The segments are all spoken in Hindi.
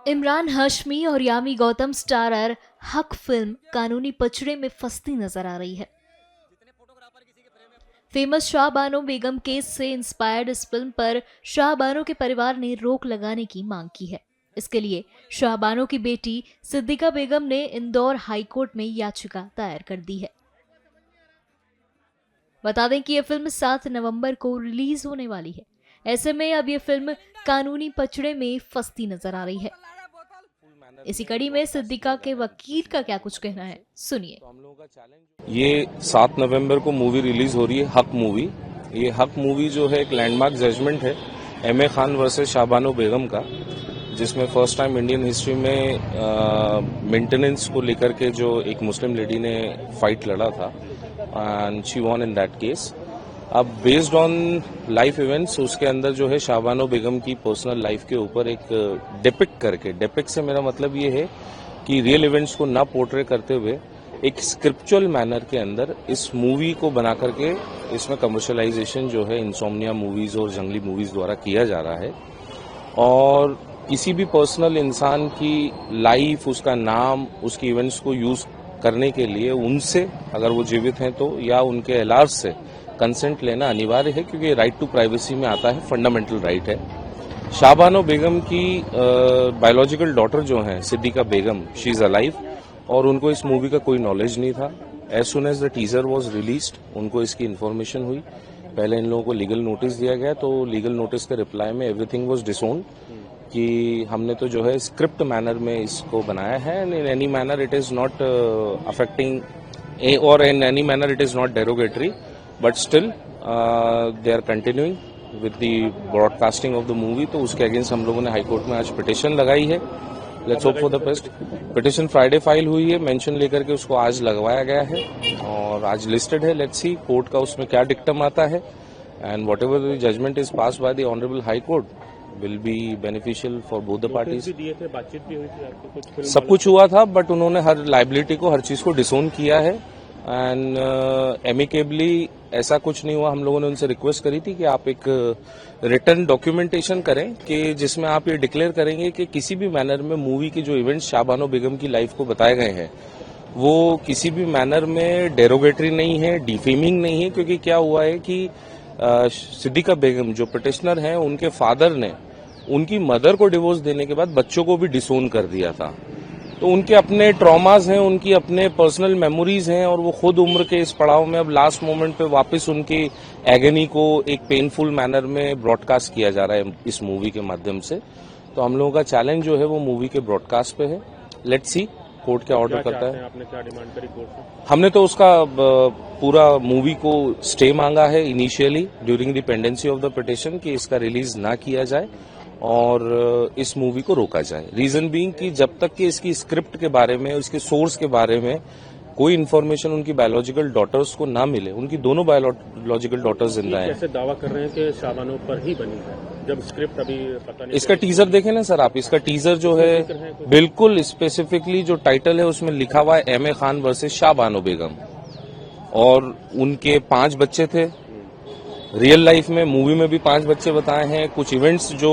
इमरान हाशमी और यामी गौतम स्टारर हक फिल्म कानूनी पचड़े में फंसती नजर आ रही है। फेमस शाहबानो बेगम केस से इंस्पायर्ड इस फिल्म पर शाहबानो के परिवार ने रोक लगाने की मांग की है। इसके लिए शाहबानो की बेटी सिद्दीका बेगम ने इंदौर हाईकोर्ट में याचिका दायर कर दी है। बता दें कि यह फिल्म 7 नवंबर को रिलीज होने वाली है। ऐसे में अब यह फिल्म कानूनी पचड़े में फंसती नजर आ रही है। इसी कड़ी में सिद्दीका के वकील का क्या कुछ कहना है, सुनिए। ये 7 नवंबर को मूवी रिलीज हो रही है, हक मूवी। ये हक मूवी जो है एक लैंडमार्क जजमेंट है एम.ए. खान वर्सेस शाहबानो बेगम का, जिसमें फर्स्ट टाइम इंडियन हिस्ट्री में मेंटेनेंस को लेकर के जो एक मुस्लिम लेडी ने फाइट लड़ा था and she von in that case. अब बेस्ड ऑन लाइफ इवेंट्स उसके अंदर जो है शाहबानो बेगम की पर्सनल लाइफ के ऊपर एक डिपिक्ट करके, डिपिक्ट से मेरा मतलब ये है कि रियल इवेंट्स को ना पोर्ट्रे करते हुए एक स्क्रिप्चुअल मैनर के अंदर इस मूवी को बना करके इसमें कमर्शियलाइजेशन जो है इंसोम्निया मूवीज और जंगली मूवीज द्वारा किया जा रहा है। और किसी भी पर्सनल इंसान की लाइफ, उसका नाम, उसकी इवेंट्स को यूज करने के लिए उनसे, अगर वो जीवित हैं तो, या उनके एलार्ज से कंसेंट लेना अनिवार्य है, क्योंकि राइट टू प्राइवेसी में आता है, फंडामेंटल राइट है। शाहबानो बेगम की बायोलॉजिकल डॉटर जो है Siddiqa Begum, she is alive, और उनको इस मूवी का कोई नॉलेज नहीं था। As soon as the teaser was released उनको इसकी इन्फॉर्मेशन हुई। पहले इन लोगों को लीगल नोटिस दिया गया, तो लीगल नोटिस के रिप्लाई में एवरीथिंग वाज डिसोन्ड कि हमने तो जो है स्क्रिप्ट मैनर में इसको बनाया है, in any manner it is not affecting और in any manner it is not derogatory, but still they are continuing with the broadcasting of the movie. तो उसके अगेंस्ट हम लोगों ने हाईकोर्ट में आज पिटिशन लगाई है। Let's hope for the best. Petition Friday file हुई है, मेंशन लेकर के उसको आज लगवाया गया है और आज लिस्टेड है। लेट्स सी कोर्ट का उसमें क्या डिक्टम आता है, and whatever the judgement is pass by the honourable high court will be beneficial for both the parties. बातचीत भी हुई थी आपको? सब कुछ हुआ था, बट उन्होंने हर लाइबिलिटी को, हर चीज को डिसोन किया है एंड एमिकेबली ऐसा कुछ नहीं हुआ। हम लोगों ने उनसे रिक्वेस्ट करी थी कि आप एक रिटर्न डॉक्यूमेंटेशन करें कि जिसमें आप ये डिक्लेयर करेंगे कि किसी भी मैनर में मूवी के जो इवेंट्स शाहबानो बेगम की लाइफ को बताए गए हैं वो किसी भी मैनर में डेरोगेटरी नहीं है, डिफेमिंग नहीं है। क्योंकि क्या हुआ है कि सिद्दीका बेगम जो पिटिशनर हैं, उनके फादर ने उनकी मदर को डिवोर्स देने के बाद बच्चों को भी डिसोन कर दिया था। तो उनके अपने ट्रॉमाज हैं, उनकी अपने पर्सनल मेमोरीज हैं, और वो खुद उम्र के इस पड़ाव में अब लास्ट मोमेंट पे वापस उनकी एगनी को एक पेनफुल मैनर में ब्रॉडकास्ट किया जा रहा है इस मूवी के माध्यम से। तो हम लोगों का चैलेंज जो है वो मूवी के ब्रॉडकास्ट पे है। लेट्स सी कोर्ट क्या ऑर्डर करता है। आपने क्या डिमांड करी कोर्ट से? हमने तो उसका पूरा मूवी को स्टे मांगा है initially during the pendency of the petition कि इसका रिलीज ना किया जाए और इस मूवी को रोका जाए। रीजन बीइंग कि जब तक कि इसकी स्क्रिप्ट के बारे में, इसके सोर्स के बारे में कोई इन्फॉर्मेशन उनकी बायोलॉजिकल डॉटर्स को ना मिले। उनकी दोनों बायोलॉजिकल डॉटर्स जिंदा हैं। कैसे दावा कर रहे हैं कि शाहबानो पर ही बनी है जब स्क्रिप्ट अभी पता नहीं? इसका टीजर देखें ना सर आप। इसका टीजर जो है बिल्कुल स्पेसिफिकली जो टाइटल है उसमें लिखा हुआ है एम.ए. खान वर्सेस शाहबानो बेगम, और उनके 5 बच्चे थे। रियल लाइफ में मूवी में भी 5 बच्चे बताए हैं। कुछ इवेंट्स जो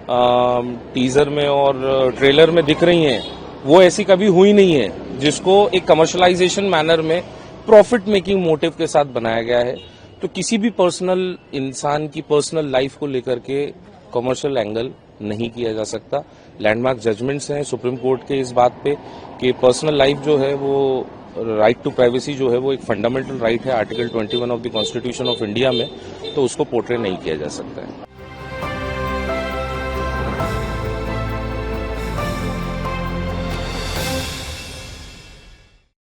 टीजर में और ट्रेलर में दिख रही हैं वो ऐसी कभी हुई नहीं है, जिसको एक कमर्शलाइजेशन मैनर में प्रॉफिट मेकिंग मोटिव के साथ बनाया गया है। तो किसी भी पर्सनल इंसान की पर्सनल लाइफ को लेकर के कमर्शियल एंगल नहीं किया जा सकता। लैंडमार्क जजमेंट्स हैं सुप्रीम कोर्ट के इस बात पे कि पर्सनल लाइफ जो है वो, राइट टू प्राइवेसी जो है वो एक फंडामेंटल राइट है article 21 of the constitution of India में, तो उसको पोर्ट्रे नहीं किया जा सकता है।